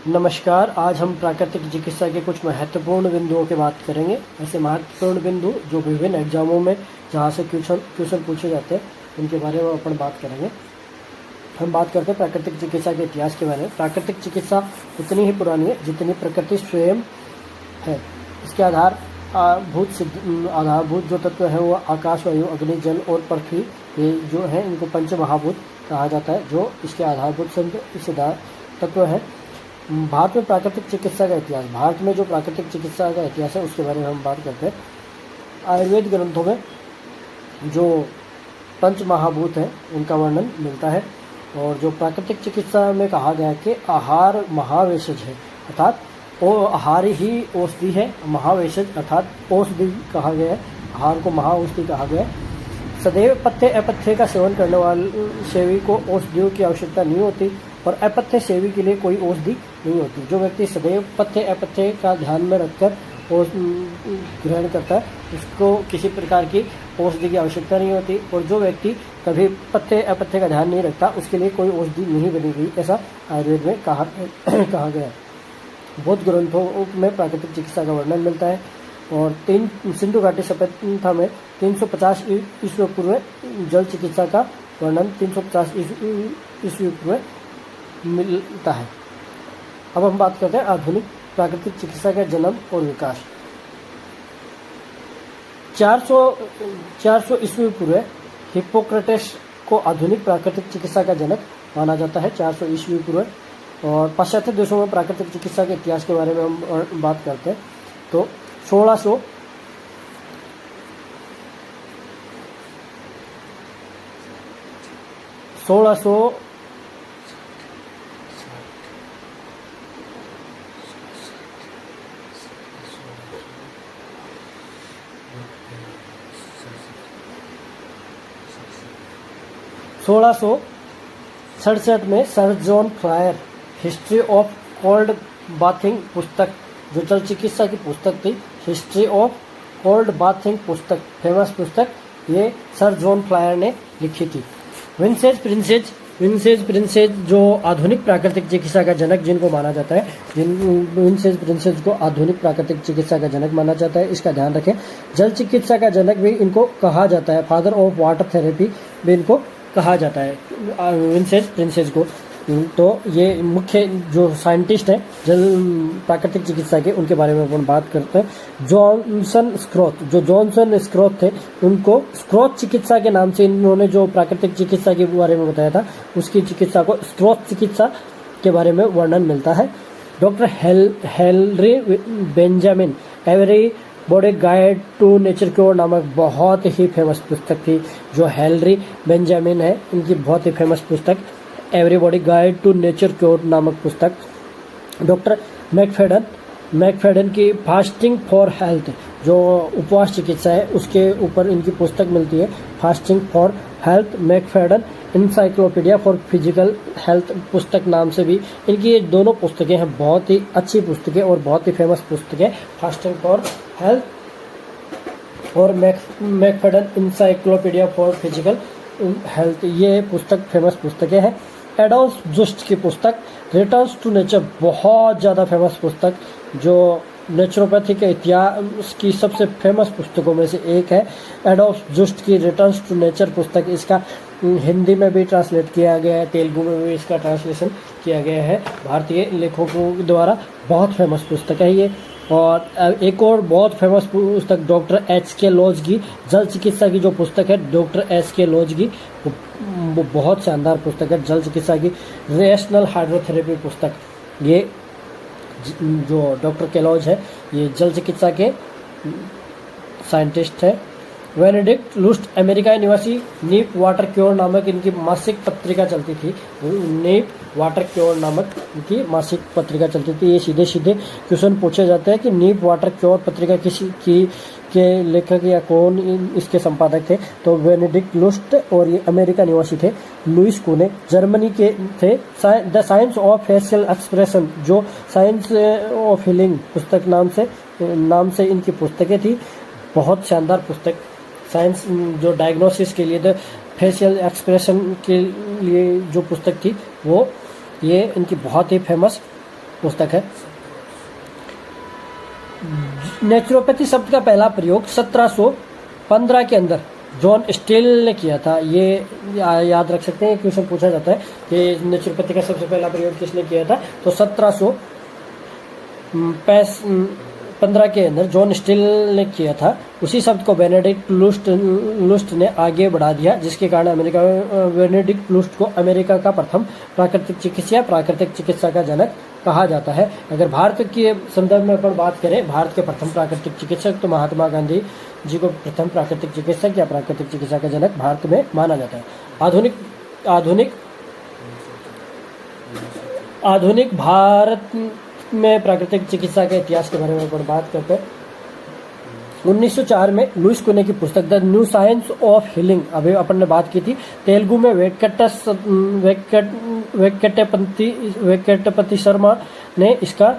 नमस्कार। आज हम प्राकृतिक चिकित्सा के कुछ महत्वपूर्ण बिंदुओं की बात करेंगे। ऐसे महत्वपूर्ण बिंदु जो विभिन्न एग्जामों में जहाँ से क्वेश्चन पूछे जाते हैं उनके बारे में अपन बात करेंगे। हम बात करते हैं प्राकृतिक चिकित्सा के इतिहास के बारे में। प्राकृतिक चिकित्सा उतनी ही पुरानी है जितनी प्रकृति स्वयं है। इसके आधारभूत जो तत्व है वो आकाश, वायु, अग्नि, जल और पृथ्वी, ये जो है इनको पंच महाभूत कहा जाता है, जो इसके आधारभूत तत्व है। भारत में प्राकृतिक चिकित्सा का इतिहास। भारत में जो प्राकृतिक चिकित्सा का इतिहास है उसके बारे में हम बात करते हैं। आयुर्वेद ग्रंथों में जो पंच महाभूत हैं उनका वर्णन मिलता है। और जो प्राकृतिक चिकित्सा में कहा गया है कि आहार महावेशज है, अर्थात वो आहार ही औषधि है। महावेशज अर्थात औषधि कहा गया है, आहार को महाऔषधि कहा गया है। सदैव पथ्य अपथ्य का सेवन करने वाले सेवी को औषधियों की आवश्यकता नहीं होती और अपथ्य सेवी के लिए कोई औषधि नहीं होती। जो व्यक्ति सदैव पथ्य अपथ्य का ध्यान में रखकर ग्रहण करता है उसको किसी प्रकार की औषधि की आवश्यकता नहीं होती। और जो व्यक्ति कभी पथ्य अपथ्य का ध्यान नहीं रखता उसके लिए कोई औषधि नहीं बनेगी, ऐसा आयुर्वेद में कहा गया है। बौद्ध ग्रंथों में प्राकृतिक चिकित्सा का वर्णन मिलता है। और सिंधु घाटी सभ्यता में 350 ईस्वी पूर्व जल चिकित्सा का वर्णन 350 ईस्वी पूर्व मिलता है। अब हम बात करते हैं आधुनिक प्राकृतिक चिकित्सा का जन्म और विकास। 400 ईस्वी पूर्व हिप्पोक्रेटस को आधुनिक प्राकृतिक चिकित्सा का जनक माना जाता है, 400 ईस्वी पूर्व। और पाश्चात्य देशों में प्राकृतिक चिकित्सा के इतिहास के बारे में हम बात करते हैं तो 1600 1667 में sir John fryer history of cold bathing पुस्तक, जो जल चिकित्सा की पुस्तक थी, हिस्ट्री ऑफ कोल्ड बाथिंग पुस्तक, फेमस पुस्तक, ये सर जॉन फ्रायर ने लिखी थी। विंसेज प्रिंसेज जो आधुनिक प्राकृतिक चिकित्सा का जनक जिनको माना जाता है, विंसेज प्रिंसेज को आधुनिक प्राकृतिक चिकित्सा का जनक माना जाता है, इसका ध्यान रखें। जल चिकित्सा का जनक भी इनको कहा जाता है, फादर ऑफ वाटर थेरेपी भी इनको कहा जाता है विंसेज प्रिंसेज को। तो ये मुख्य जो साइंटिस्ट हैं जल प्राकृतिक चिकित्सा के, उनके बारे में अपन बात करते हैं। जॉनसन स्क्रॉथ थे, उनको स्क्रॉथ चिकित्सा के नाम से इन्होंने जो प्राकृतिक चिकित्सा के बारे में बताया था उसकी चिकित्सा को स्क्रॉथ चिकित्सा के बारे में वर्णन मिलता है। Doctor Henry Benjamin everybody guide to nature cure नामक बहुत ही फेमस पुस्तक थी। जो हेनरी बेंजामिन है इनकी बहुत ही फेमस पुस्तक everybody guide to nature cure नामक पुस्तक। डॉक्टर मैकफेडन की फास्टिंग फॉर हेल्थ, जो उपवास चिकित्सा है उसके ऊपर इनकी पुस्तक मिलती है, fasting for health. Macfadden encyclopedia for physical health पुस्तक नाम से भी इनकी ये दोनों पुस्तकें हैं, बहुत ही अच्छी पुस्तकें और बहुत ही फेमस पुस्तकें, फास्टिंग फॉर हेल्थ और McFadden encyclopedia for physical health, ये पुस्तक फेमस पुस्तकें हैं। एडॉल्फ जुस्ट की पुस्तक रिटर्न्स टू नेचर, बहुत ज़्यादा फेमस पुस्तक, जो नेचुरोपैथी के इतिहास की सबसे फेमस पुस्तकों में से एक है। एडॉल्फ जुस्ट की रिटर्न्स टू नेचर पुस्तक, इसका हिंदी में भी ट्रांसलेट किया गया है, तेलुगु में भी इसका ट्रांसलेशन किया गया है भारतीय लेखकों द्वारा, बहुत फेमस पुस्तक है ये। और एक और बहुत फेमस पुस्तक डॉक्टर एच.के. लॉज की जल चिकित्सा की जो पुस्तक है, डॉक्टर एच.के. लॉज की, वो बहुत शानदार पुस्तक है जल चिकित्सा की। रेशनल हाइड्रोथेरेपी पुस्तक, ये जो डॉक्टर केलॉज है ये जल चिकित्सा के साइंटिस्ट है। बेनेडिक्ट लुस्ट अमेरिका निवासी नीप वाटर क्योर नामक इनकी मासिक पत्रिका चलती थी, नीप वाटर क्योर नामक इनकी मासिक पत्रिका चलती थी। ये सीधे क्वेश्चन पूछे जाते हैं कि नीप वाटर क्योर पत्रिका किसी की के लेखक या कौन इसके संपादक थे, तो बेनेडिक्ट लुस्ट, और ये अमेरिका निवासी थे। लुइस कुने जर्मनी के थे। The science of facial expression, जो साइंस ऑफ हीलिंग पुस्तक नाम से इनकी पुस्तकें थी, बहुत शानदार पुस्तक। साइंस जो डायग्नोसिस के लिए, द फेशियल एक्सप्रेशन के लिए जो पुस्तक थी वो ये इनकी बहुत ही फेमस पुस्तक है। नेचुरोपैथी शब्द का पहला प्रयोग 1715 के अंदर जॉन स्टील ने किया था। ये याद रख सकते हैं, क्वेश्चन पूछा जाता है कि नेचुरोपैथी का सबसे पहला प्रयोग किसने किया था, तो 1715 के अंदर जॉन स्टील ने किया था। उसी शब्द को बेनेडिक्ट लुस्ट ने आगे बढ़ा दिया, जिसके कारण बेनेडिक्ट लुस्ट को अमेरिका का प्रथम प्राकृतिक चिकित्सा का जनक कहा जाता है। अगर भारत के संदर्भ में अपन बात करें, भारत के प्रथम प्राकृतिक चिकित्सक, तो महात्मा गांधी जी को प्रथम प्राकृतिक चिकित्सक या प्राकृतिक चिकित्सा का जनक भारत में माना जाता है। आधुनिक भारत में प्राकृतिक चिकित्सा के इतिहास के बारे में अपन बात करते हैं। 1904 में लुइस कुने की पुस्तक the new science of healing, अभी अपन ने बात की थी, तेलुगु में वेंकटपति शर्मा ने इसका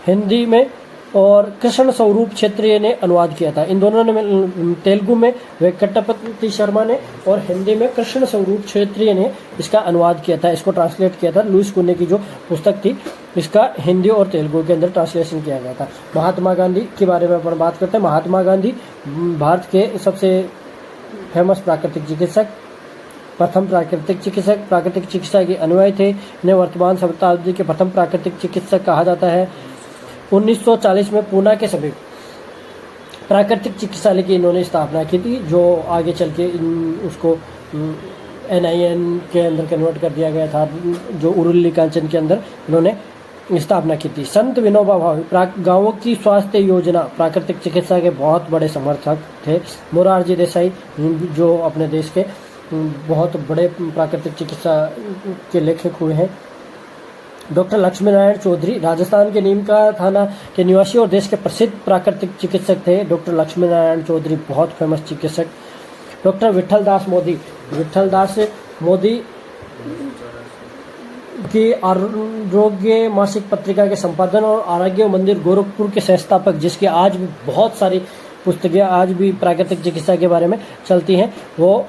हिंदी में और कृष्ण स्वरूप क्षेत्रीय ने अनुवाद किया था। इन दोनों ने, तेलुगु में वेंकटपति शर्मा ने और हिंदी में कृष्ण स्वरूप क्षेत्रीय ने इसका अनुवाद किया था, इसको ट्रांसलेट किया था। लुइस कुने की जो पुस्तक थी, इसका हिंदी और तेलुगु के अंदर ट्रांसलेशन किया गया था। महात्मा गांधी के बारे में अपन बात करते हैं। महात्मा गांधी भारत के सबसे फेमस प्राकृतिक चिकित्सक, प्रथम प्राकृतिक चिकित्सा के अनुयायी थे। इन्हें वर्तमान शताब्दी के प्रथम प्राकृतिक चिकित्सक कहा जाता है। 1940 में पूना के समीप प्राकृतिक चिकित्सालय की इन्होंने स्थापना की थी, जो आगे चल के उसको NIN के अंदर कन्वर्ट कर दिया गया था, जो उरुली कांचन के अंदर इन्होंने स्थापना की थी। संत विनोबा भावे गांवों की स्वास्थ्य योजना प्राकृतिक चिकित्सा के बहुत बड़े समर्थक थे। मोरारजी देसाई, जो अपने देश के बहुत बड़े प्राकृतिक चिकित्सा के लेखक हुए हैं। डॉक्टर लक्ष्मी नारायण चौधरी राजस्थान के नीमका थाना के निवासी और देश के प्रसिद्ध प्राकृतिक चिकित्सक थे। डॉक्टर लक्ष्मी नारायण चौधरी बहुत फेमस चिकित्सक। डॉक्टर विठल दास मोदी की आरोग्य मासिक पत्रिका के संपादन और आरोग्य मंदिर गोरखपुर के संस्थापक, जिसके आज भी बहुत सारी पुस्तकें आज भी प्राकृतिक चिकित्सा के बारे में चलती हैं, वो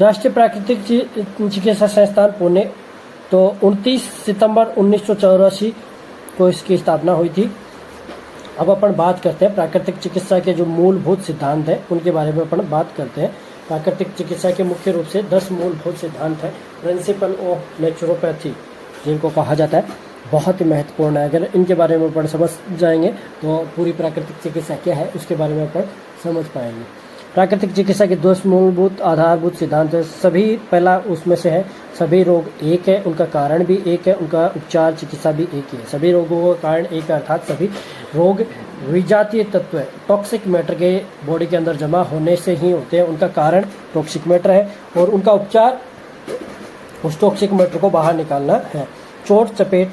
राष्ट्रीय प्राकृतिक चिकित्सा संस्थान पुणे, तो 29 सितंबर 1984 को इसकी स्थापना हुई थी। अब अपन बात करते हैं प्राकृतिक चिकित्सा के जो मूलभूत सिद्धांत हैं, उनके बारे में अपन बात करते हैं। प्राकृतिक चिकित्सा के मुख्य रूप से 10 मूलभूत सिद्धांत हैं। प्रिंसिपल ऑफ नेचुरोपैथी जिनको कहा जाता है, बहुत ही महत्वपूर्ण है। अगर इनके बारे में अपन समझ जाएंगे तो पूरी प्राकृतिक चिकित्सा क्या है उसके बारे में अपन समझ पाएंगे। प्राकृतिक चिकित्सा के 2 मूलभूत आधारभूत सिद्धांत है। पहला उसमें से है, सभी रोग एक है, उनका कारण भी एक है, उनका उपचार चिकित्सा भी एक ही है। सभी रोगों का कारण एक है, अर्थात सभी रोग विजातीय तत्व है, टॉक्सिक मैटर के बॉडी के अंदर जमा होने से ही होते हैं। उनका कारण टॉक्सिक मैटर है और उनका उपचार उस टॉक्सिक मैटर को बाहर निकालना है। चोट, चपेट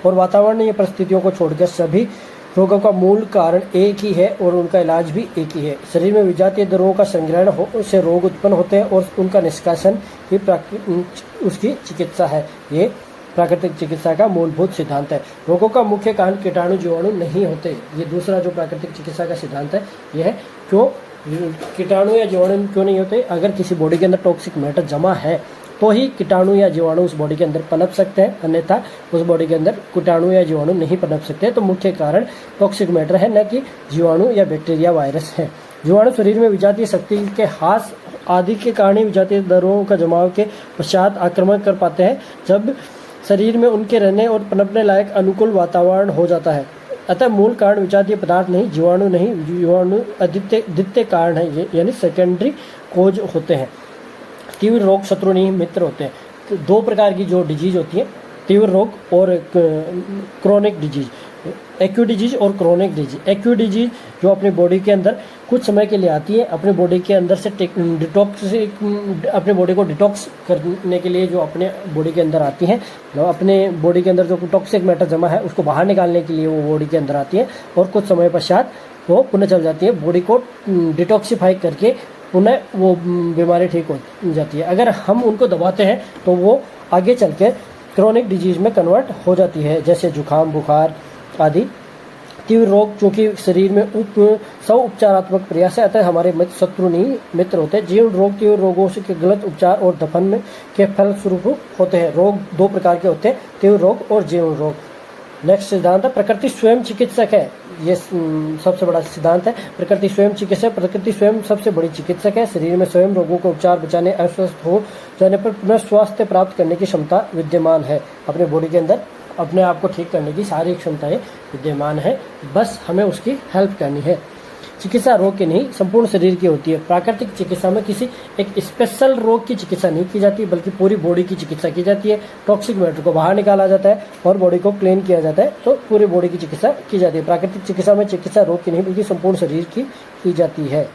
और वातावरणीय परिस्थितियों को छोड़कर सभी रोगों का मूल कारण एक ही है और उनका इलाज भी एक ही है। शरीर में विजातीय द्रवों का संग्रहण से रोग उत्पन्न होते हैं और उनका निष्कासन ही उसकी चिकित्सा है। ये प्राकृतिक चिकित्सा का मूलभूत सिद्धांत है। रोगों का मुख्य कारण कीटाणु जीवाणु नहीं होते। ये दूसरा जो प्राकृतिक चिकित्सा का सिद्धांत है ये है, क्यों कीटाणु या जीवाणु क्यों नहीं होते? अगर किसी बॉडी के अंदर टॉक्सिक मैटर जमा है तो ही कीटाणु या जीवाणु उस बॉडी के अंदर पनप सकते हैं, अन्यथा उस बॉडी के अंदर कीटाणु या जीवाणु नहीं पनप सकते। तो मुख्य कारण टॉक्सिक मैटर है, न कि जीवाणु या बैक्टीरिया वायरस है। जीवाणु शरीर में विजातीय शक्ति के ह्रास आदि के कारण विजातीय द्रवों का जमाव के पश्चात आक्रमण कर पाते हैं, जब शरीर में उनके रहने और पनपने लायक अनुकूल वातावरण हो जाता है। अतः मूल कारण विजातीय पदार्थ नहीं, जीवाणु नहीं, जीवाणु द्वितीय कारण है, यानी सेकेंडरी कोज होते हैं। तीव्र रोग शत्रु नहीं मित्र होते हैं। तो 2 प्रकार की जो डिजीज होती है, तीव्र रोग और क्रोनिक डिजीज। एक्यूट डिजीज और क्रोनिक डिजीज। एक्यूट डिजीज जो अपनी बॉडी के अंदर कुछ समय के लिए आती है, अपने बॉडी के अंदर से डिटॉक्स, अपने बॉडी को डिटॉक्स करने के लिए जो अपने बॉडी के अंदर आती हैं, अपने बॉडी के अंदर जो टॉक्सिक मैटर जमा है उसको बाहर निकालने के लिए वो बॉडी के अंदर आती है और कुछ समय पश्चात वो पुनः चल जाती है, बॉडी को डिटॉक्सीफाई करके पुनः वो बीमारी ठीक हो जाती है। अगर हम उनको दबाते हैं तो वो आगे चल के क्रोनिक डिजीज में कन्वर्ट हो जाती है, जैसे जुकाम, बुखार आदि तीव्र रोग, चूँकि शरीर में सौ उपचारात्मक प्रयास है, अतः हमारे शत्रु नहीं मित्र होते हैं। जीर्ण रोग तीव्र रोगों से के गलत उपचार और दफन में के फलस्वरूप होते हैं। रोग दो प्रकार के होते हैं, तीव्र रोग और जीर्ण रोग। नेक्स्ट सिद्धांत है प्रकृति स्वयं चिकित्सक है। ये सबसे बड़ा सिद्धांत है, प्रकृति स्वयं चिकित्सक। प्रकृति स्वयं सबसे बड़ी चिकित्सक है। शरीर में स्वयं रोगों को उपचार बचाने, अस्वस्थ हो जाने पर पुनः स्वास्थ्य प्राप्त करने की क्षमता विद्यमान है। अपने बॉडी के अंदर अपने आप को ठीक करने की सारी क्षमताएं विद्यमान है, बस हमें उसकी हेल्प करनी है। चिकित्सा रोग की नहीं, संपूर्ण शरीर की होती है। प्राकृतिक चिकित्सा में किसी एक स्पेशल रोग की चिकित्सा नहीं की जाती, बल्कि पूरी बॉडी की चिकित्सा की जाती है। टॉक्सिक मैटर को बाहर निकाला जाता है और बॉडी को क्लीन किया जाता है, तो पूरी बॉडी की चिकित्सा की जाती है। प्राकृतिक चिकित्सा में चिकित्सा रोग की नहीं बल्कि संपूर्ण शरीर की जाती है।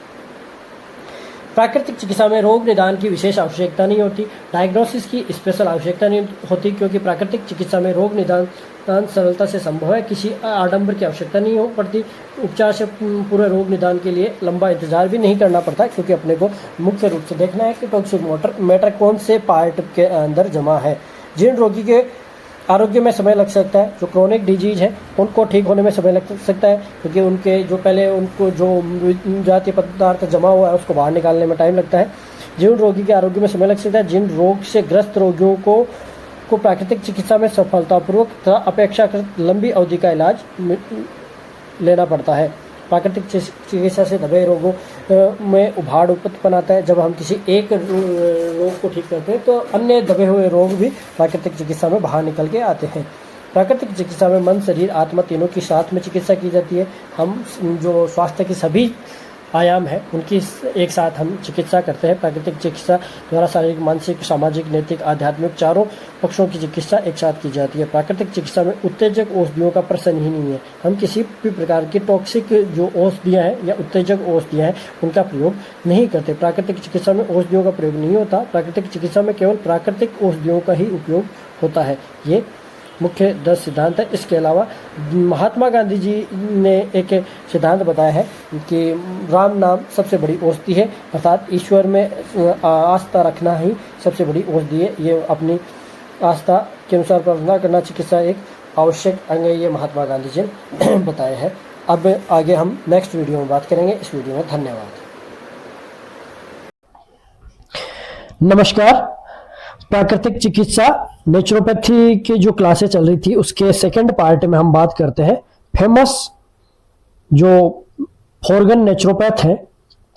प्राकृतिक चिकित्सा में रोग निदान की विशेष आवश्यकता नहीं होती, डायग्नोसिस की स्पेशल आवश्यकता नहीं होती, क्योंकि प्राकृतिक चिकित्सा में रोग निदान सरलता से संभव है, किसी आडंबर की आवश्यकता नहीं हो पड़ती। उपचार से पूरे रोग निदान के लिए लंबा इंतजार भी नहीं करना पड़ता, क्योंकि अपने को मुख्य रूप से देखना है कि टॉक्सिक मैटर कौन से पार्ट के अंदर जमा है। जिन रोगी के आरोग्य में समय लग सकता है, जो क्रोनिक डिजीज है उनको ठीक होने में समय लग सकता है, क्योंकि उनके जो पहले उनको जो जातीय पदार्थ जमा हुआ है उसको बाहर निकालने में टाइम लगता है। जिन रोगी के आरोग्य में समय लग सकता है, जिन रोग से ग्रस्त रोगियों को प्राकृतिक चिकित्सा में सफलतापूर्वक तथा अपेक्षाकृत लंबी अवधि का इलाज लेना पड़ता है। प्राकृतिक चिकित्सा से दबे रोगों में उभाड़ उत्पन्न आता है। जब हम किसी एक रोग को ठीक करते हैं तो अन्य दबे हुए रोग भी प्राकृतिक चिकित्सा में बाहर निकल के आते हैं। प्राकृतिक चिकित्सा में मन, शरीर, आत्मा तीनों की साथ में चिकित्सा की जाती है। हम जो स्वास्थ्य की सभी आयाम है उनकी एक साथ हम चिकित्सा करते हैं। प्राकृतिक चिकित्सा द्वारा शारीरिक, मानसिक, सामाजिक, नैतिक, आध्यात्मिक चारों पक्षों की चिकित्सा एक साथ की जाती है। प्राकृतिक चिकित्सा में उत्तेजक औषधियों का प्रश्न ही नहीं है। हम किसी भी प्रकार की टॉक्सिक जो औषधियाँ हैं या उत्तेजक औषधियाँ हैं उनका प्रयोग नहीं करते। प्राकृतिक चिकित्सा में औषधियों का प्रयोग नहीं होता। प्राकृतिक चिकित्सा में केवल प्राकृतिक औषधियों का ही उपयोग होता है। ये मुख्य 10 सिद्धांत है। इसके अलावा महात्मा गांधी जी ने एक सिद्धांत बताया है कि राम नाम सबसे बड़ी औषधि है, अर्थात ईश्वर में आस्था रखना ही सबसे बड़ी औषधि है। ये अपनी आस्था के अनुसार प्रार्थना करना चिकित्सा एक आवश्यक अंग है, ये महात्मा गांधी जी ने बताया है। अब आगे हम नेक्स्ट वीडियो में बात करेंगे। इस वीडियो में धन्यवाद। नमस्कार। प्राकृतिक चिकित्सा नेचुरोपैथी की जो क्लासेस चल रही थी उसके सेकंड पार्ट में हम बात करते हैं फेमस जो फॉरगन नेचुरोपैथ हैं,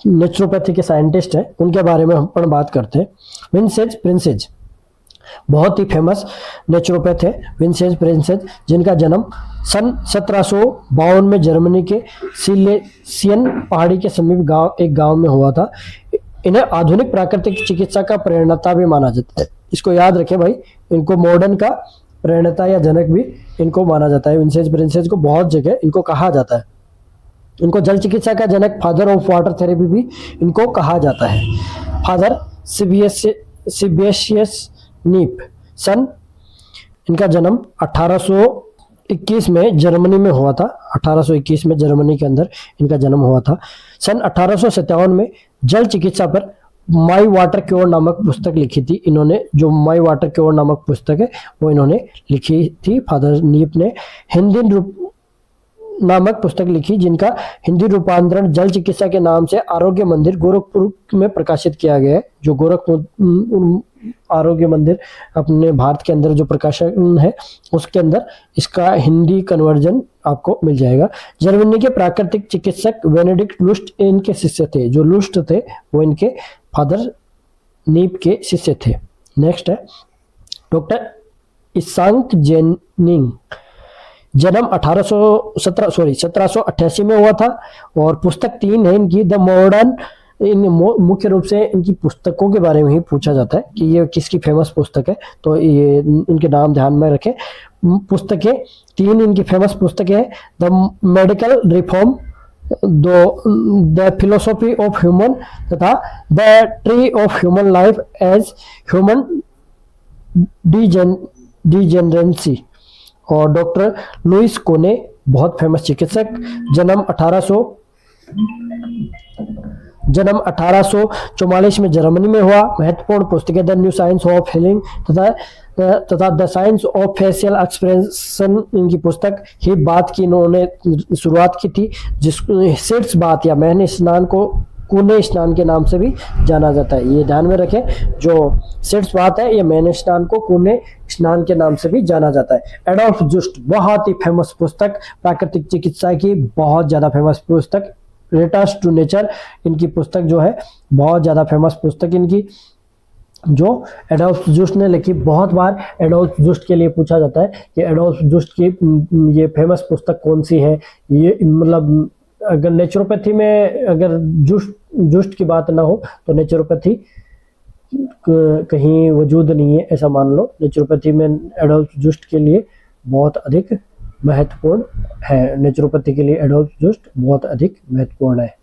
नेचुरोपैथी के साइंटिस्ट हैं, उनके बारे में हम पर बात करते हैं। विंसेंट प्रिंसेज बहुत ही फेमस नेचुरोपैथ है, विंसेंट प्रिंसेज, जिनका जन्म सन 1752 में जर्मनी के सिलेसियन पहाड़ी के समीप एक गांव में हुआ था। इन्हें आधुनिक प्राकृतिक चिकित्सा का प्रेरणा भी माना जाता है। इसको याद रखें भाई, इनको मॉडर्न का प्रेरणा या जनक भी इनको माना जाता है। विंसेंट प्रिंसेज को बहुत जगह इनको कहा जाता है। इनको जल चिकित्सा का जनक, फादर ऑफ वाटर थेरेपी भी इनको कहा जाता है। फादर सिबियस नीप सन, इनका जन्म 1821 में जर्मनी में हुआ था। 1821 में जर्मनी के अंदर इनका जन्म हुआ था। सन 1857 में जल चिकित्सा पर माई वाटर क्योर नामक पुस्तक लिखी थी इन्होंने। जो माई वाटर क्योर नामक पुस्तक है वो इन्होंने लिखी थी। फादर नीप ने हिंदी नामक पुस्तक लिखी, जिनका हिंदी रूपांतरण जल चिकित्सा के नाम से आरोग्य मंदिर गोरखपुर में प्रकाशित किया गया है। जो गोरखपुर आरोग्य मंदिर अपने भारत के अंदर जो प्रकाशन है उसके अंदर इसका हिंदी कन्वर्जन आपको मिल जाएगा। जर्मनी के प्राकृतिक चिकित्सक बेनेडिक्ट लुस्ट इनके शिष्य थे। जो लुस्ट थे वो इनके फादर नीप के शिष्य थे। नेक्स्ट है डॉक्टर इसांक जेनिंग, जन्म 1788 में हुआ था और पुस्तक 3 है इनकी, द मॉडर्न इन मुख्य रूप से इनकी पुस्तकों के बारे में ही पूछा जाता है कि ये किसकी फेमस पुस्तक है, तो ये इनके नाम ध्यान में रखें। पुस्तकें 3 इनकी फेमस पुस्तकें हैं, the medical reform, the philosophy of human तथा the tree of human life as human degeneracy. और डॉक्टर लुइस कोने, बहुत फेमस चिकित्सक, जन्म 1844 में जर्मनी में हुआ। महत्वपूर्ण पुस्तकें the new science of healing तथा the science of facial expression, इनकी पुस्तक। ही बात की इन्होंने शुरुआत की थी, जिस सिट्स बात या मैंने स्नान को कूने स्नान के नाम से भी जाना जाता है। ये ध्यान में रखें, जो सिट्स बात है ये मैंने स्नान को कूने स्नान के नाम से भी जाना जाता है। एडोल्फ जुस्ट, बहुत ही फेमस पुस्तक, प्राकृतिक चिकित्सा की बहुत ज्यादा फेमस पुस्तक। रिटर्न्स टू नेचर, इनकी पुस्तक जो है बहुत ज्यादा फेमस पुस्तक इनकी, जो एडोल्फ जुस्ट ने लिखी। बहुत बार एडोल्फ जुस्ट के लिए पूछा जाता है कि एडोल्फ जुस्ट की ये फेमस पुस्तक कौन सी है। ये मतलब अगर नेचुरोपैथी में अगर जुस्ट की बात ना हो तो नेचुरोपैथी कहीं वजूद नहीं है, ऐसा मान लो। नेचुरोपैथी में एडोल्फ जुस्ट के लिए बहुत अधिक महत्वपूर्ण है, नेचुरोपैथी के लिए एडोल्फ जुस्ट बहुत अधिक महत्वपूर्ण है।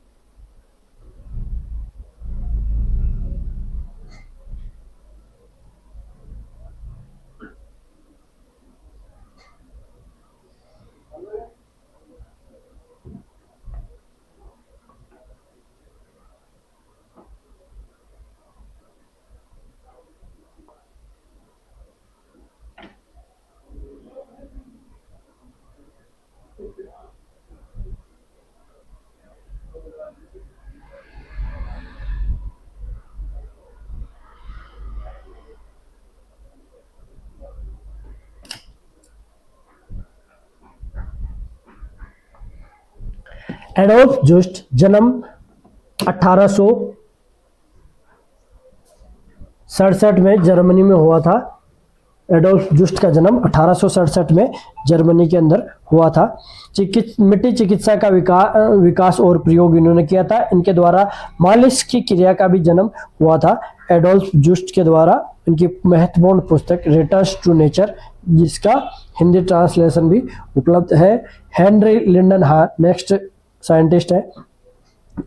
एडोल्फ जुस्ट जन्म 1867 में जर्मनी में हुआ था। एडोल्फ जुस्ट का जन्म 1867 में जर्मनी के अंदर हुआ था। मिट्टी चिकित्सा का विकास और प्रयोग इन्होंने किया था। इनके द्वारा मालिश की क्रिया का भी जन्म हुआ था एडोल्फ जुस्ट के द्वारा। इनकी महत्वपूर्ण पुस्तक रिटर्न्स टू नेचर, जिसका हिंदी ट्रांसलेशन भी उपलब्ध है। हेनरी लिंडनहार नेक्स्ट साइंटिस्ट है।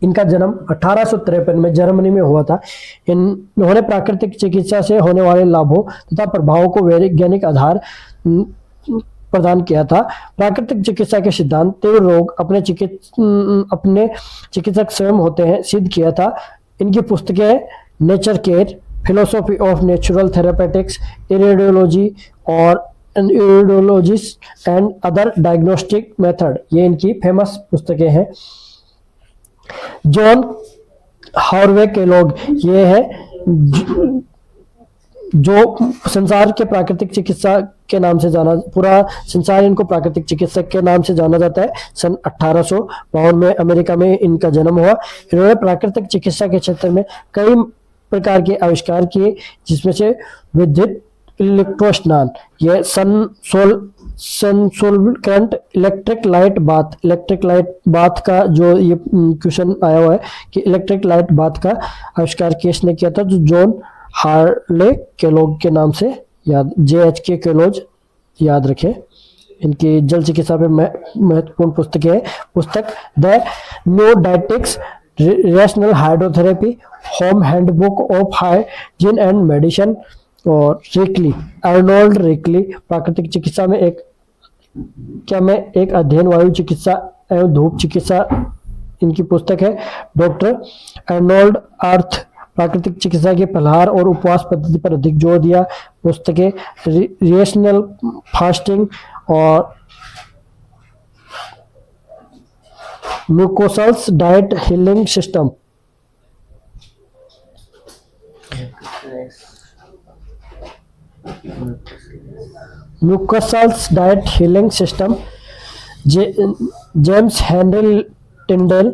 इनका जन्म 1853 में जर्मनी में हुआ था। इन्होंने प्राकृतिक चिकित्सा से होने वाले लाभों तथा प्रभावों को वैज्ञानिक आधार प्रदान किया था। प्राकृतिक चिकित्सा के सिद्धांत तीव्र रोग अपने चिकित्सक स्वयं होते हैं सिद्ध किया था। इनकी पुस्तकें nature care, philosophy of natural therapeutics, iridology और इरिडोलॉजिस्ट एंड अदर डायग्नोस्टिक मेथड, ये इनकी फेमस पुस्तकें हैं। जॉन हार्वे केलॉग, ये है जो संसार के प्राकृतिक चिकित्सा के नाम से जाना, पूरा संसार इनको प्राकृतिक चिकित्सक के नाम से जाना जाता है। सन 1852 में अमेरिका में इनका जन्म हुआ। इन्होंने प्राकृतिक चिकित्सा के क्षेत्र में कई प्रकार के आविष्कार किए, जिसमें से विद्युत इलेक्ट्रोस्नान, ये करंट, इलेक्ट्रिक लाइट बाथ का जो ये क्वेश्चन आया हुआ है कि इलेक्ट्रिक लाइट बाथ का आविष्कार किसने किया था, जो जॉन हार्ले केलॉग के नाम से याद, JHK केलॉग याद रखें। इनकी जल चिकित्सा पे महत्वपूर्ण पुस्तकें हैं। पुस्तक the new dietetics, rational hydrotherapy, home handbook of hygiene and medicine, और रिकली, अर्नोल्ड रिकली, प्राकृतिक चिकित्सा में एक अध्ययन, वायु चिकित्सा एवं धूप चिकित्सा, इनकी पुस्तक है। डॉक्टर अर्नोल्ड अर्थ, प्राकृतिक चिकित्सा के फलाहार और उपवास पद्धति पर अधिक जोर दिया। पुस्तकें रेशनल फास्टिंग और mucusless diet healing system. Mucusless diet healing system, James Henry Tilden,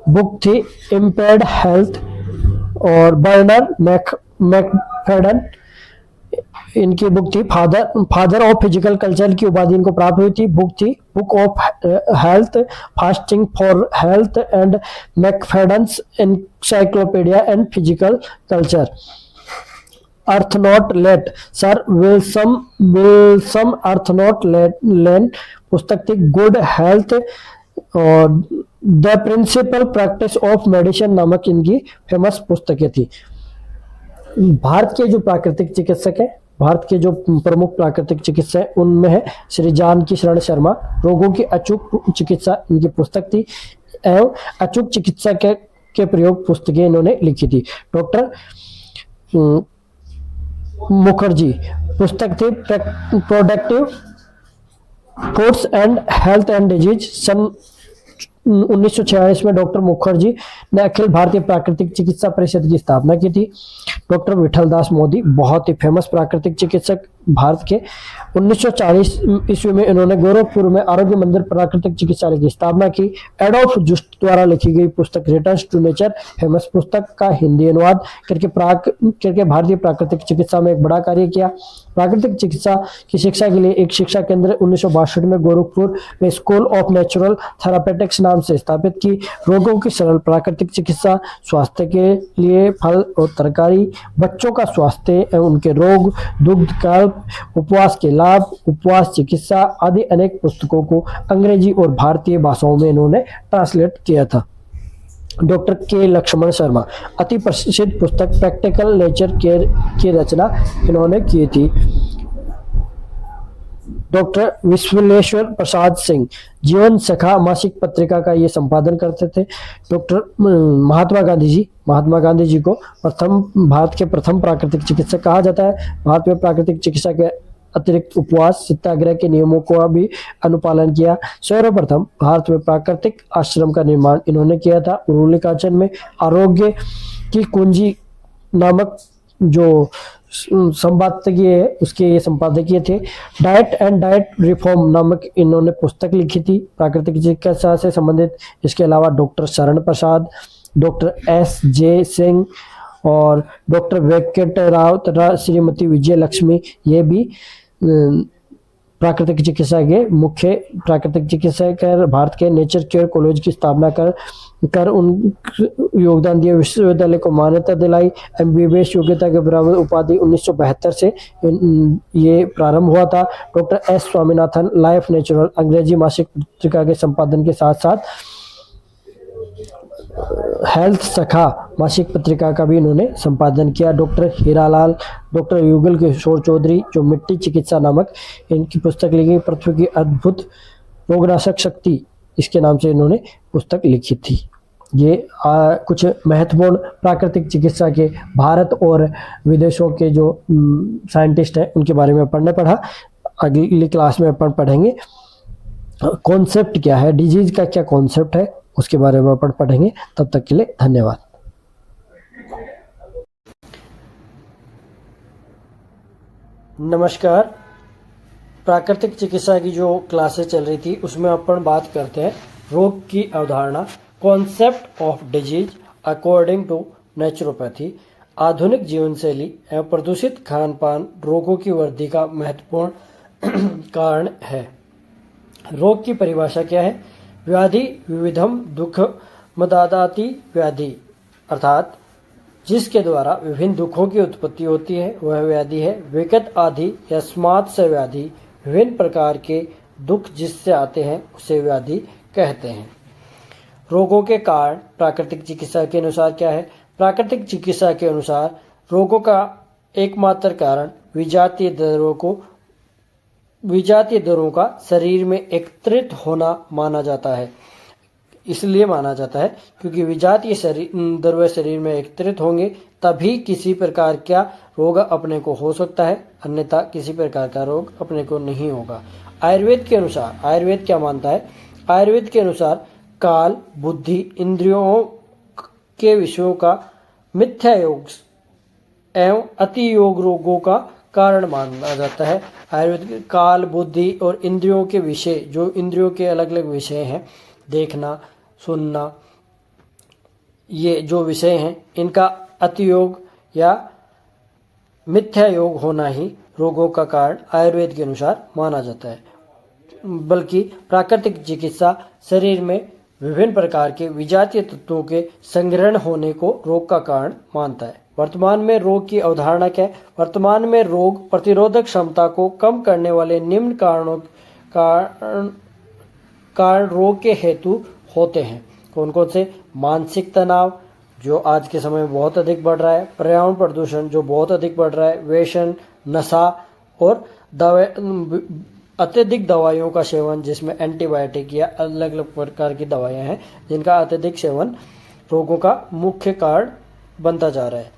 book थी इम्पेयर्ड हेल्थ, और बर्नर मैकफेडन, इनकी बुक थी फादर ऑफ फिजिकल कल्चर की उपाधि इनको प्राप्त हुई थी। बुक थी book of health, fasting for health and Macfadden's encyclopedia and physical culture. Arbuthnot Lane, sir William Arbuthnot Lane पुस्तक थी। गुड हेल्थ और the principle practice of medicine नामक इनकी फेमस पुस्तकें थी। भारत के जो प्राकृतिक चिकित्सक हैं, भारत के जो प्रमुख प्राकृतिक चिकित्सा है उनमें है श्री जानकी शरण शर्मा। रोगों की अचूक चिकित्सा इनकी पुस्तक थी एवं अचूक चिकित्सा के प्रयोग पुस्तकें इन्होंने लिखी थी। डॉक्टर मुखर्जी पुस्तक थी productive foods and health and disease. सन 1946 में डॉक्टर मुखर्जी ने अखिल भारतीय प्राकृतिक चिकित्सा परिषद की स्थापना की थी। डॉक्टर विठल दास मोदी बहुत ही फेमस प्राकृतिक चिकित्सक भारत के। 1940 ईस्वी में इन्होंने गोरखपुर में आरोग्य मंदिर प्राकृतिक चिकित्सालय की स्थापना की। एडोल्फ जुस्ट द्वारा लिखी गई पुस्तक रिटर्न्स टू नेचर फेमस पुस्तक का हिंदी अनुवाद करके भारतीय प्राकृतिक चिकित्सा में एक बड़ा कार्य किया। प्राकृतिक चिकित्सा की शिक्षा के लिए एक शिक्षा केंद्र 1962 में गोरखपुर में स्कूल ऑफ नेचुरल थेरापेटिक्स नाम से स्थापित की। रोगों की सरल प्राकृतिक चिकित्सा, स्वास्थ्य के लिए फल और तरकारी, बच्चों का स्वास्थ्य एवं उनके रोग, दुग्ध कल्प, उपवास के लाभ, उपवास चिकित्सा आदि अनेक पुस्तकों को अंग्रेजी और भारतीय भाषाओं में इन्होंने ट्रांसलेट किया था। डॉक्टर के लक्ष्मण शर्मा अति प्रसिद्ध पुस्तक प्रैक्टिकल नेचर केयर की रचना इन्होंने की थी। डॉक्टर विश्वेश्वर प्रसाद सिंह जीवन सखा मासिक पत्रिका का ये संपादन करते थे। डॉक्टर महात्मा गांधी जी को भारत के प्रथम प्राकृतिक चिकित्सक कहा जाता है। भारत में प्राकृतिक चिकित्सा के अतिरिक्त उपवास सत्याग्रह के नियमों का भी अनुपालन किया। सर्वप्रथम भारत में प्राकृतिक आश्रम का निर्माण इन्होंने किया था। उरुलिकाचल में आरोग्य की कुंजी नामक जो संपादकीय है उसके ये संपादकीय थे। डाइट एंड डाइट रिफॉर्म नामक इन्होंने पुस्तक लिखी थी प्राकृतिक चिकित्सा से संबंधित। इसके अलावा डॉक्टर शरण प्रसाद, डॉक्टर S.J. सिंह और डॉक्टर वेंकट राव तथा श्रीमती विजय लक्ष्मी ये भी प्राकृतिक चिकित्सा के मुख्य प्राकृतिक चिकित्सक है। भारत के नेचर केयर कॉलेज की स्थापना कर उन योगदान दिया, विश्वविद्यालय को मान्यता दिलाई। MBBS योग्यता के बराबर उपाधि 1972 से ये प्रारंभ हुआ था। Doctor S. Swaminathan life natural अंग्रेजी मासिक पत्रिका के संपादन के साथ साथ हेल्थ सखा मासिक पत्रिका का भी इन्होंने संपादन किया। डॉक्टर हीरालाल, डॉक्टर युगल किशोर चौधरी जो मिट्टी चिकित्सा नामक इनकी पुस्तक लिखी। पृथ्वी की अद्भुत रोगनाशक शक्ति इसके नाम से इन्होंने पुस्तक लिखी थी। ये कुछ महत्वपूर्ण प्राकृतिक चिकित्सा के भारत और विदेशों के जो साइंटिस्ट हैं उनके बारे में पढ़ने पढ़ा। अगली क्लास में अपन पढ़ेंगे कॉन्सेप्ट क्या है, डिजीज का क्या कॉन्सेप्ट है उसके बारे में अपन पढ़ेंगे। तब तक के लिए धन्यवाद। नमस्कार। प्राकृतिक चिकित्सा की जो क्लासेस चल रही थी उसमें अपन बात करते हैं रोग की अवधारणा, concept of disease according to naturopathy. आधुनिक जीवन शैली एवं प्रदूषित खान पान रोगों की वृद्धि का महत्वपूर्ण कारण है। रोग की परिभाषा क्या है? व्याधि विविधम दुख मदादाति व्याधि, अर्थात जिसके द्वारा विभिन्न दुखों की उत्पत्ति होती है वह व्याधि है। विकट आदि या स्मार्त से व्याधि, विभिन्न प्रकार के दुख जिससे आते हैं उसे व्याधि कहते हैं। रोगों के कारण प्राकृतिक चिकित्सा के अनुसार क्या है? प्राकृतिक चिकित्सा के अनुसार रोगों का एकमात्र कारण विजातीय दरों का शरीर में एकत्रित होना माना जाता है। इसलिए माना जाता है क्योंकि विजातीय द्रव्य शरीर में एकत्रित होंगे तभी किसी प्रकार का रोग अपने को हो सकता है, अन्यथा किसी प्रकार का रोग अपने को नहीं होगा। आयुर्वेद के अनुसार आयुर्वेद क्या मानता है? आयुर्वेद के अनुसार काल, बुद्धि, इंद्रियों के विषयों का मिथ्या योग एवं अति योग रोगों का कारण माना जाता है। आयुर्वेद काल, बुद्धि और इंद्रियों के विषय, जो इंद्रियों के अलग अलग विषय हैं, देखना, सुनना, ये जो विषय हैं, इनका अतियोग या मिथ्या योग होना ही रोगों का कारण आयुर्वेद के अनुसार माना जाता है, बल्कि प्राकृतिक चिकित्सा शरीर में विभिन्न प्रकार के विजातीय तत्वों के संग्रहण होने को रोग का कारण मानता है। वर्तमान में रोग की अवधारणा क्या है? वर्तमान में रोग प्रतिरोधक क्षमता को कम करने वाले निम्न कारण रोग के हेतु होते हैं। कौन कौन से? मानसिक तनाव जो आज के समय में बहुत अधिक बढ़ रहा है, पर्यावरण प्रदूषण जो बहुत अधिक बढ़ रहा है, व्यसन, नशा और अत्यधिक दवाइयों का सेवन जिसमें एंटीबायोटिक या अलग अलग प्रकार की दवाइयां हैं जिनका अत्यधिक सेवन रोगों का मुख्य कारण बनता जा रहा है।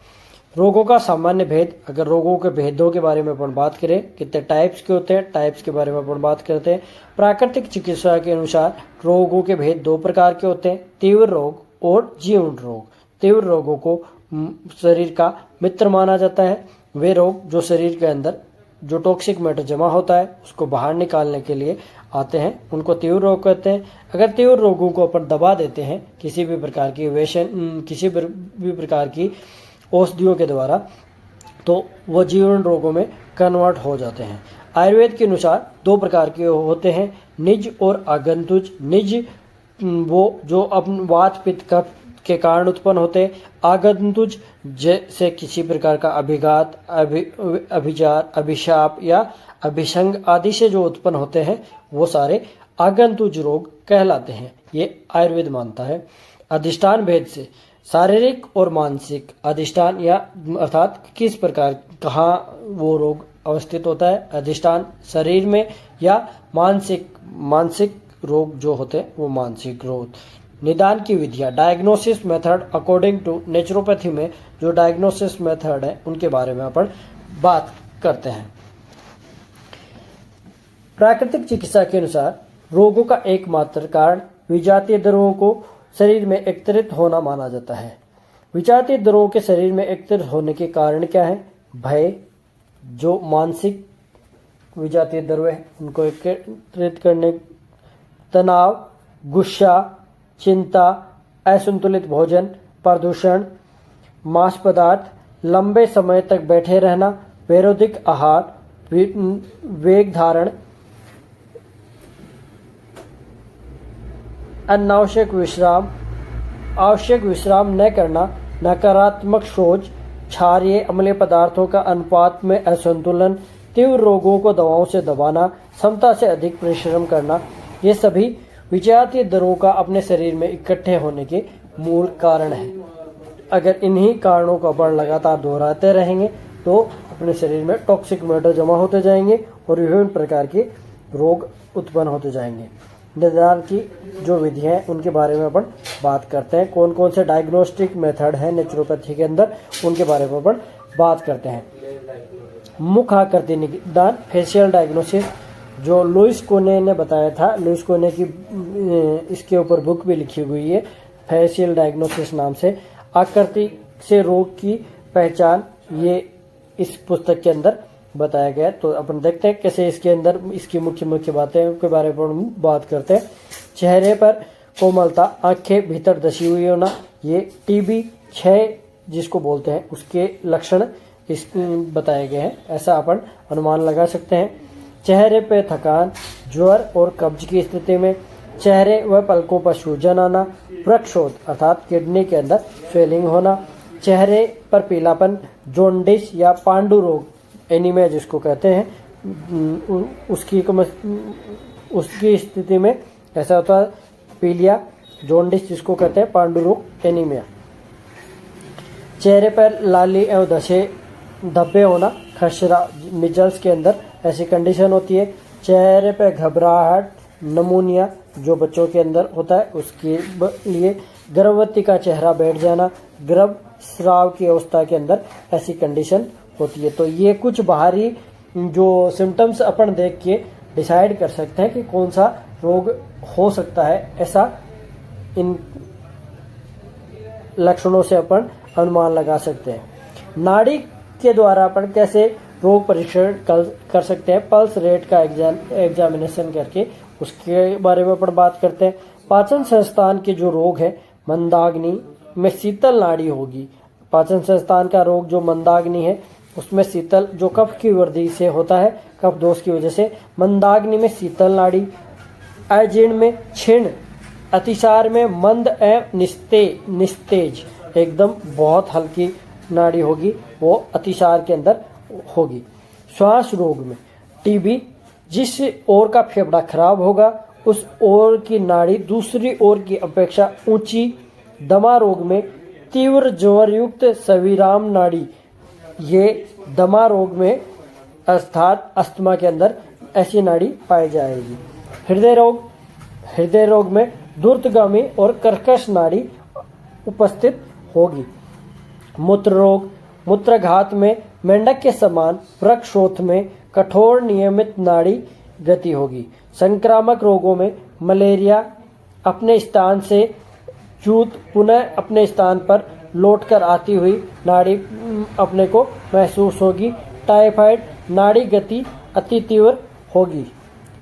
रोगों का सामान्य भेद, अगर रोगों के भेदों के बारे में अपन बात करें, कितने टाइप्स के होते हैं, टाइप्स के बारे में अपन बात करते हैं। प्राकृतिक चिकित्सा के अनुसार रोगों के भेद दो प्रकार के होते हैं, तीव्र रोग और जीर्ण रोग। तीव्र रोगों को शरीर का मित्र माना जाता है। वे रोग जो शरीर के अंदर जो टॉक्सिक मैटर जमा होता है उसको बाहर निकालने के लिए आते हैं, उनको तीव्र रोग कहते हैं। अगर तीव्र रोगों को अपन दबा देते हैं किसी भी प्रकार की किसी भी प्रकार की औषधियों के द्वारा, तो वह जीर्ण रोगों में कन्वर्ट हो जाते हैं। आयुर्वेद के अनुसार दो प्रकार के होते हैं, निज और आगंतुज। निज वो जो अपन वात पित्त कफ के कारण उत्पन्न होते हैं। आगंतुज जैसे किसी प्रकार का अभिघात, अभिचार, अभिशाप या अभिसंग आदि से जो उत्पन्न होते हैं वो सारे आगंतुज रोग कहलाते हैं, ये आयुर्वेद मानता है। अधिष्ठान भेद से शारीरिक और मानसिक अधिष्ठान या अर्थात किस प्रकार कहाँ वो रोग अवस्थित होता है, अधिष्ठान शरीर में या मानसिक रोग जो होते हैं वो मानसिक रोग। निदान की विधियां, diagnosis method according to naturopathy में जो डायग्नोसिस मेथड है उनके बारे में अपन बात करते हैं। प्राकृतिक चिकित्सा के अनुसार रोगों का एकमात्र कारण विजातीय द्रवों को शरीर में एकत्रित होना माना जाता है। विजातीय द्रवों के शरीर में एकत्रित होने के कारण क्या है? भय, जो मानसिक विजातीय द्रव्य है उनको एकत्रित करने, तनाव, गुस्सा, चिंता, असंतुलित भोजन, प्रदूषण, मांस पदार्थ, लंबे समय तक बैठे रहना, वैरोधिक आहार, वेग धारण, अनावश्यक विश्राम, आवश्यक विश्राम न करना, नकारात्मक सोच, क्षारीय अम्लीय पदार्थों का अनुपात में असंतुलन, तीव्र रोगों को दवाओं से दबाना, क्षमता से अधिक परिश्रम करना, ये सभी विजातीय द्रवों का अपने शरीर में इकट्ठे होने के मूल कारण है। अगर इन्हीं कारणों को अपन लगातार दोहराते रहेंगे तो अपने शरीर में टॉक्सिक मैटर जमा होते जाएंगे और विभिन्न प्रकार के रोग उत्पन्न होते जाएंगे। निदान की जो विधियां हैं उनके बारे में अपन बात करते हैं। कौन कौन से डायग्नोस्टिक मेथड है नेचुरोपैथी के अंदर उनके बारे में अपन बात करते हैं। मुख आकृति निदान, फेशियल डायग्नोसिस, जो लुइस कोने ने बताया था। लुइस कोने की इसके ऊपर बुक भी लिखी हुई है फेशियल डायग्नोसिस नाम से। आकृति से रोग की पहचान, ये इस पुस्तक के अंदर बताया गया है। तो अपन देखते हैं कैसे इसके अंदर इसकी मुख्य बातें के बारे में बात करते हैं। चेहरे पर कोमलता, आंखें भीतर धसी हुई होना, ये टीबी 6 जिसको बोलते हैं उसके लक्षण इस बताए गए हैं, ऐसा अपन अनुमान लगा सकते हैं। चेहरे पे थकान, ज्वर और कब्ज की स्थिति में, चेहरे व पलकों पर सूजन आना, वृक्षोद अर्थात किडनी के अंदर स्वेलिंग होना, चेहरे पर पीलापन, जॉन्डिस या पांडु रोग, एनीमिया जिसको कहते हैं, उसकी स्थिति में ऐसा होता है। पीलिया, जॉन्डिस जिसको कहते हैं, पांडु रोग, एनीमिया। चेहरे पर लाली एवं धब्बे होना, खसरा, मिजल्स के अंदर ऐसी कंडीशन होती है। चेहरे पर घबराहट, नमूनिया जो बच्चों के अंदर होता है उसके लिए, गर्भवती का चेहरा बैठ जाना, गर्भ स्राव की अवस्था के अंदर ऐसी कंडीशन होती है। तो ये कुछ बाहरी जो सिम्टम्स अपन देख के डिसाइड कर सकते हैं कि कौन सा रोग हो सकता है, ऐसा इन लक्षणों से अपन अनुमान लगा सकते हैं। नाड़ी के द्वारा अपन कैसे रोग परीक्षण कर सकते हैं, पल्स रेट का एग्जामिनेशन करके उसके बारे में अपन बात करते हैं। पाचन संस्थान के जो रोग है, मंदाग्नि में शीतल नाड़ी होगी। पाचन संस्थान का रोग जो मंदाग्नि है उसमें शीतल जो कफ की वृद्धि से होता है, कफ दोष की वजह से। मंदाग्नि में शीतल नाड़ी, अजीर्ण में क्षीण, अतिसार में मंद एवं निस्तेज, एकदम बहुत हल्की नाड़ी होगी, वो अतिसार के अंदर होगी। श्वास रोग में टीबी, जिस ओर का फेफड़ा खराब होगा उस ओर की नाड़ी दूसरी ओर की अपेक्षा ऊंची। दमा रोग में तीव्र ज्वर युक्त सविराम नाड़ी, ये दमा रोग में अर्थात अस्थमा के अंदर ऐसी नाड़ी पाई जाएगी। हृदय रोग में द्रुतगामी और कर्कश नाड़ी उपस्थित होगी। मूत्र रोग, मूत्रघात में मेंढक के समान वृक्षोथ में कठोर नियमित नाड़ी गति होगी। संक्रामक रोगों में मलेरिया, अपने स्थान से चूत पुनः अपने स्थान पर लौटकर आती हुई नाड़ी अपने को महसूस होगी। टाइफाइड, नाड़ी गति अति तीव्र होगी।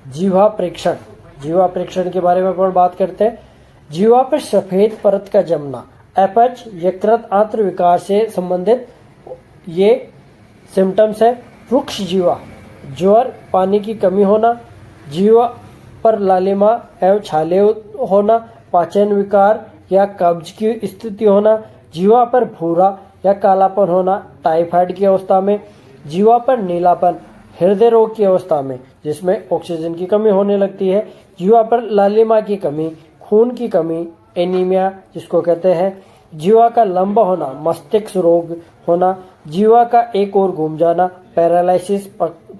जीवा प्रेक्षण के बारे में अपन बात करते हैं। जीवा पर सफेद परत का जमना, अपच, यकृत आंत्र विकार से संबंधित ये सिम्टम्स है। रुक्ष जीवा, ज्वर, पानी की कमी होना, जीवा पर लालिमा एवं छाले होना, पाचन विकार या कब्ज की स्थिति होना, जीवा पर भूरा या कालापन होना टाइफाइड की अवस्था में, जीवा पर नीलापन हृदय रोग की अवस्था में जिसमें ऑक्सीजन की कमी होने लगती है, जीवा पर लालिमा की कमी, खून की कमी, एनीमिया जिसको कहते हैं, जीवा का लंबा होना, मस्तिष्क रोग होना, जीवा का एक ओर घूम जाना, पैरालिसिस,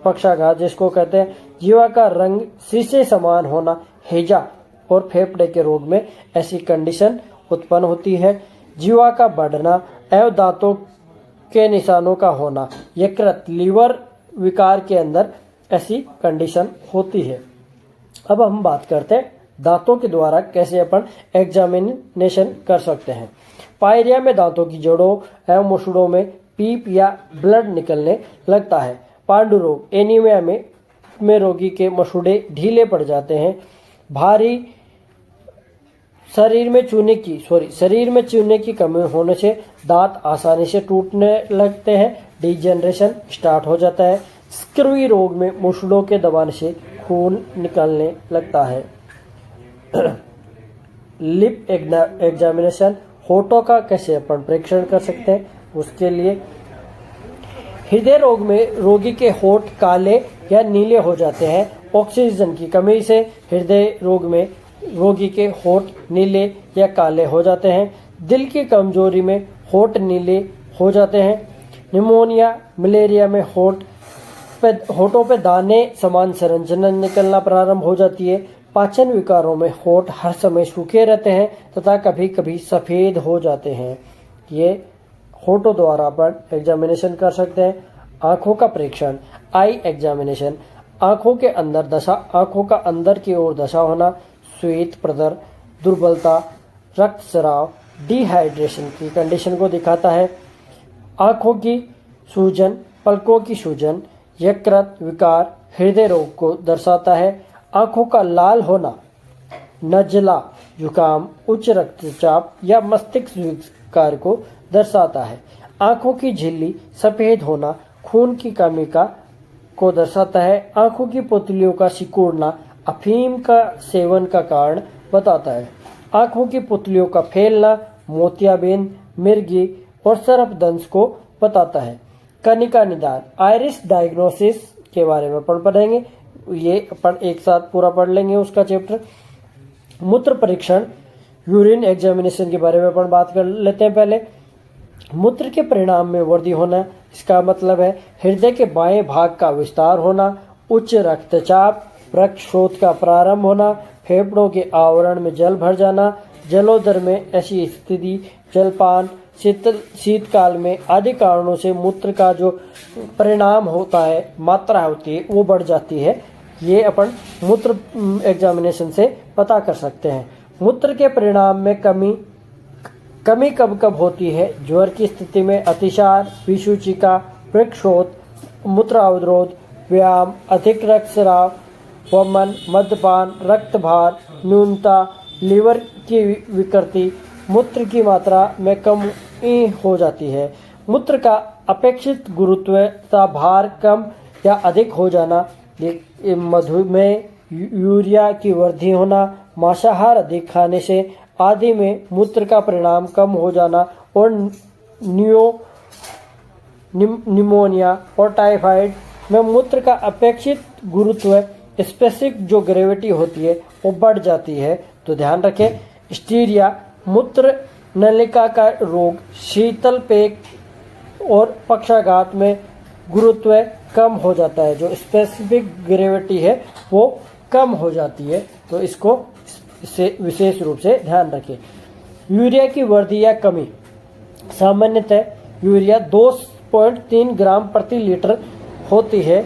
पक्षाघात जिसको कहते हैं, जीवा का रंग शीशे समान होना, हैजा और फेफड़े के रोग में ऐसी कंडीशन उत्पन्न होती है। जीवा का बढ़ना एवं दांतों के निशानों का होना, यकृत, लीवर विकार के अंदर ऐसी कंडीशन होती है। अब हम बात करते हैं दांतों के द्वारा कैसे अपन एग्जामिनेशन कर सकते हैं। पायरिया में दांतों की जड़ों एवं मुसड़ों में पीप या ब्लड निकलने लगता है। पांडु रोग, एनीमिया में रोगी के मसूड़े ढीले पड़ जाते हैं। भारी शरीर में चूने की कमी होने से दांत आसानी से टूटने लगते हैं, डिजेनरेशन स्टार्ट हो जाता है। स्क्रवी रोग में मुसड़ों के दबाने से खून निकलने लगता है। लिप एग्जामिनेशन, होठों का कैसे अपन परीक्षण कर सकते हैं, उसके लिए हृदय रोग में रोगी के होठ काले या नीले हो जाते हैं। ऑक्सीजन की कमी से हृदय रोग में रोगी के होठ नीले या काले हो जाते हैं। दिल की कमजोरी में होठ नीले हो जाते हैं। निमोनिया, मलेरिया में होठों पे दाने समान संरचना निकलना प्रारंभ हो जाती है। पाचन विकारों में होठ हर समय सूखे रहते हैं तथा कभी कभी सफेद हो जाते हैं। ये होठों द्वारा अपन एग्जामिनेशन कर सकते हैं। आंखों का परीक्षण, आई एग्जामिनेशन, आंखों के अंदर दशा, आंखों का अंदर की ओर दशा होना, श्वेत प्रदर, दुर्बलता, रक्तस्राव, डिहाइड्रेशन की कंडीशन को दिखाता है। आंखों की सूजन, पलकों की सूजन, यकृत विकार, हृदय रोग को दर्शाता है। आंखों का लाल होना, नजला, जुकाम, उच्च रक्तचाप या मस्तिष्क विकार को दर्शाता है। आंखों की झिल्ली सफेद होना खून की कमी को दर्शाता है। आंखों की पुतलियों का सिकुड़ना अफीम का सेवन का कारण बताता है। आंखों की पुतलियों का फैलना मोतियाबिंद, मिर्गी और सर्पदंश को बताता है। कनिका निदान, आइरिस डायग्नोसिस के बारे में पढ़ेंगे, ये अपन एक साथ पूरा पढ़ लेंगे उसका चैप्टर। मूत्र परीक्षण, यूरिन एग्जामिनेशन के बारे में अपन बात कर लेते हैं। पहले मूत्र के परिणाम में वृद्धि होना, इसका मतलब है हृदय के बाएं भाग का विस्तार होना, उच्च रक्तचाप, वृक्षशोथ का प्रारंभ होना, फेफड़ों के आवरण में जल भर जाना, जलोदर में ऐसी स्थिति, जलपान, शीतकाल में आदि कारणों से मूत्र का जो परिणाम होता है, मात्रा होती है, वो बढ़ जाती है। ये अपन मूत्र एग्जामिनेशन से पता कर सकते हैं। मूत्र के परिणाम में कमी कब कब होती है? ज्वर की स्थिति में अतिसार, विसूचिका, वृक्षशोथ, मूत्र अवरोध, व्यायाम, अधिक रक्तस्राव, वमन, मद्यपान, रक्तभार, न्यूनता, लीवर की विकृति, मूत्र की मात्रा में कमी हो जाती है। मूत्र का अपेक्षित गुरुत्वता भार कम या अधिक हो जाना, ये मधुमेह, यूरिया की वृद्धि होना, मांसाहार अधिक खाने से आदि में मूत्र का परिणाम कम हो जाना और निमोनिया और टाइफाइड में मूत्र का अपेक्षित गुरुत्व स्पेसिफिक जो ग्रेविटी होती है वो बढ़ जाती है। तो ध्यान रखें, स्टीरिया, मूत्र नलिका का रोग, शीतल पेट और पक्षाघात में गुरुत्व कम हो जाता है, जो स्पेसिफिक ग्रेविटी है वो कम हो जाती है। तो इसको से विशेष रूप से ध्यान रखें। यूरिया की वृद्धि या कमी, सामान्यतः यूरिया 2.3 ग्राम प्रति लीटर होती है।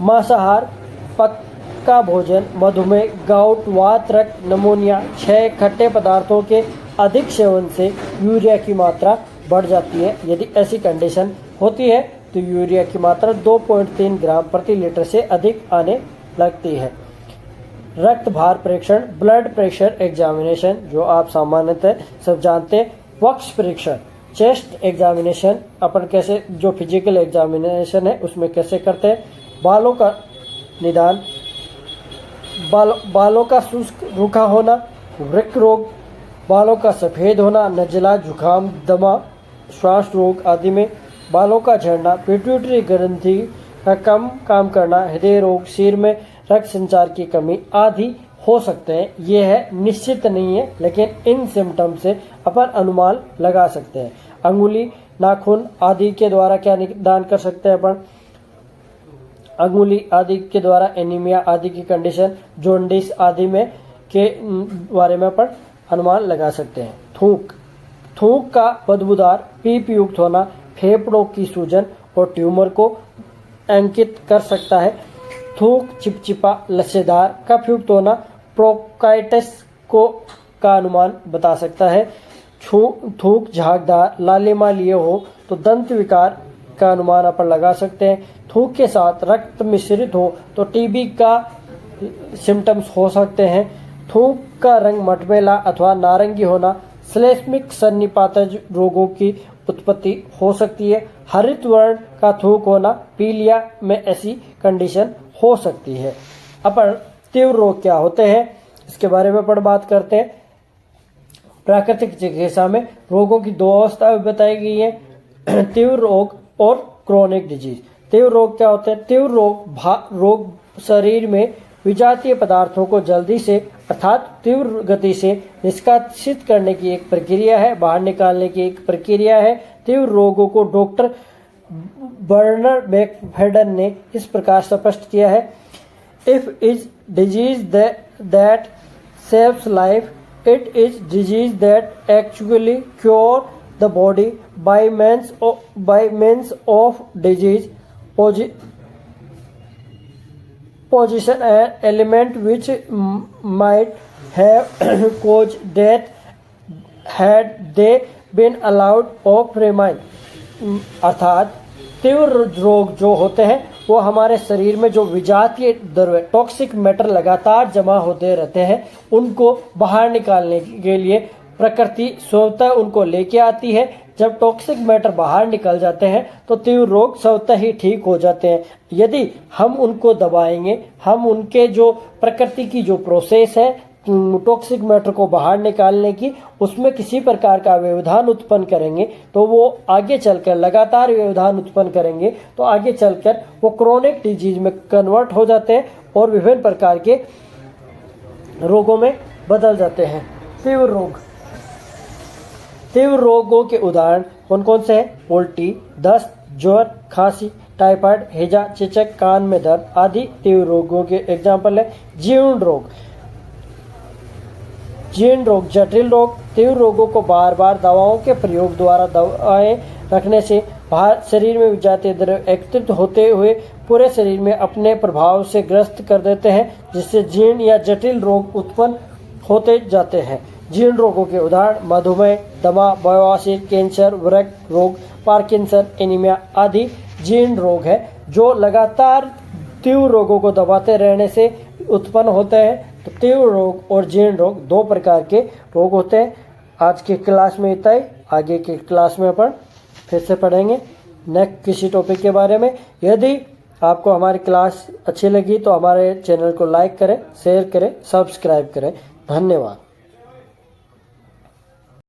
मांसाहार, पक्का भोजन, मधुमेह, गाउट, वात, रक्त, निमोनिया, क्षय, खट्टे पदार्थों के अधिक सेवन से यूरिया की मात्रा बढ़ जाती है। यदि ऐसी कंडीशन होती है तो यूरिया की मात्रा 2.3 ग्राम प्रति लीटर से अधिक आने लगती है। रक्त भार परीक्षण, ब्लड प्रेशर एग्जामिनेशन, जो आप सामान्यतः सब जानते हैं। वक्ष परीक्षण, चेस्ट एग्जामिनेशन, अपन कैसे जो फिजिकल एग्जामिनेशन है उसमें कैसे करते हैं। बालों का निदान, बालों का शुष्क रूखा होना, वृक्क रोग, बालों का सफ़ेद होना, नज़ला, जुकाम, दमा, श्वास रोग आदि में बालों का झड़ना, पिट्यूटरी ग्रंथि का कम काम करना, हृदय रोग, सिर में रक्त संचार की कमी आदि हो सकते हैं। ये है, निश्चित नहीं है, लेकिन इन सिम्टम से अपन अनुमान लगा सकते हैं। अंगुली, नाखून आदि के द्वारा क्या निदान कर सकते हैं अपन? अंगुली आदि के द्वारा एनीमिया आदि की कंडीशन, जॉन्डिस आदि में के बारे में अपन अनुमान लगा सकते हैं। थूक का बदबूदार, पीप युक्त होना, फेफड़ों की सूजन और ट्यूमर को अंकित कर सकता है। थूक चिपचिपा, लस्सेदार, कफयुक्त होना ब्रोंकाइटिस को का अनुमान बता सकता है। थूक झागदार, लालिमा लिए हो तो दंत विकार का अनुमान अपन लगा सकते हैं। थूक के साथ रक्त मिश्रित हो तो टीबी का सिम्टम्स हो सकते हैं। थूक का रंग मटमैला अथवा नारंगी होना श्लेष्मिक सन्निपातज रोगों की उत्पत्ति हो सकती है। हरित वर्ण का थूक होना पीलिया में ऐसी कंडीशन हो सकती है। अपन तीव्र रोग क्या होते हैं इसके बारे में अपन बात करते हैं। प्राकृतिक चिकित्सा में रोगों की दो अवस्था बताई गई है, तीव्र रोग और क्रोनिक डिजीज। तीव्र रोग क्या होते हैं? तीव्र रोग शरीर में विजातीय पदार्थों को जल्दी से अर्थात तीव्र गति से निष्कासित करने की एक प्रक्रिया है, बाहर निकालने की एक प्रक्रिया है। तीव्र रोगों को डॉक्टर बर्नर मैकफेडन ने इस प्रकार स्पष्ट किया है, if is disease that saves life, it is disease that actually cure the body by means of disease position and element which might have caused death had they been allowed of remain। अर्थात तीव्र रोग जो होते हैं वो हमारे शरीर में जो विजातीय द्रव्य टॉक्सिक मैटर लगातार जमा होते रहते हैं, उनको बाहर निकालने के लिए प्रकृति स्वतः उनको लेके आती है। जब टॉक्सिक मैटर बाहर निकल जाते हैं तो तीव्र रोग स्वतः ही ठीक हो जाते हैं। यदि हम उनको दबाएंगे, हम उनके जो प्रकृति की जो प्रोसेस है टॉक्सिक मैटर को बाहर निकालने की, उसमें किसी प्रकार का व्यवधान उत्पन्न करेंगे तो वो आगे चलकर लगातार व्यवधान उत्पन्न करेंगे तो आगे चलकर वो क्रोनिक डिजीज में कन्वर्ट हो जाते हैं और विभिन्न प्रकार के रोगों में बदल जाते हैं। तीव्र रोगों के उदाहरण कौन कौन से हैं? उल्टी, दस्त, ज्वर, खांसी, टाइफाइड, हैजा, चेचक, कान में दर्द आदि तीव्र रोगों के एग्जाम्पल है। जीर्ण रोग, जटिल रोग, तीव्र रोगों को बार बार दवाओं के प्रयोग द्वारा दवाएं रखने से बाहर शरीर में विजातीय द्रव्य एकत्रित होते हुए पूरे शरीर में अपने प्रभाव से ग्रस्त कर देते हैं, जिससे जीर्ण या जटिल रोग उत्पन्न होते जाते हैं। जीर्ण रोगों के उदाहरण मधुमेह, दमा, बवासीर, कैंसर, वृक्क रोग, पार्किंसन, एनीमिया आदि जीर्ण रोग है जो लगातार तीव्र रोगों को दबाते रहने से उत्पन्न होते हैं। तो तीव्र रोग और जीर्ण रोग दो प्रकार के रोग होते हैं। आज के क्लास में इतना ही, आगे के क्लास में अपन फिर फिर से पढ़ेंगे नेक्स्ट किसी टॉपिक के बारे में। यदि आपको हमारी क्लास अच्छी लगी तो हमारे चैनल को लाइक करें, शेयर करें, सब्सक्राइब करें। धन्यवाद।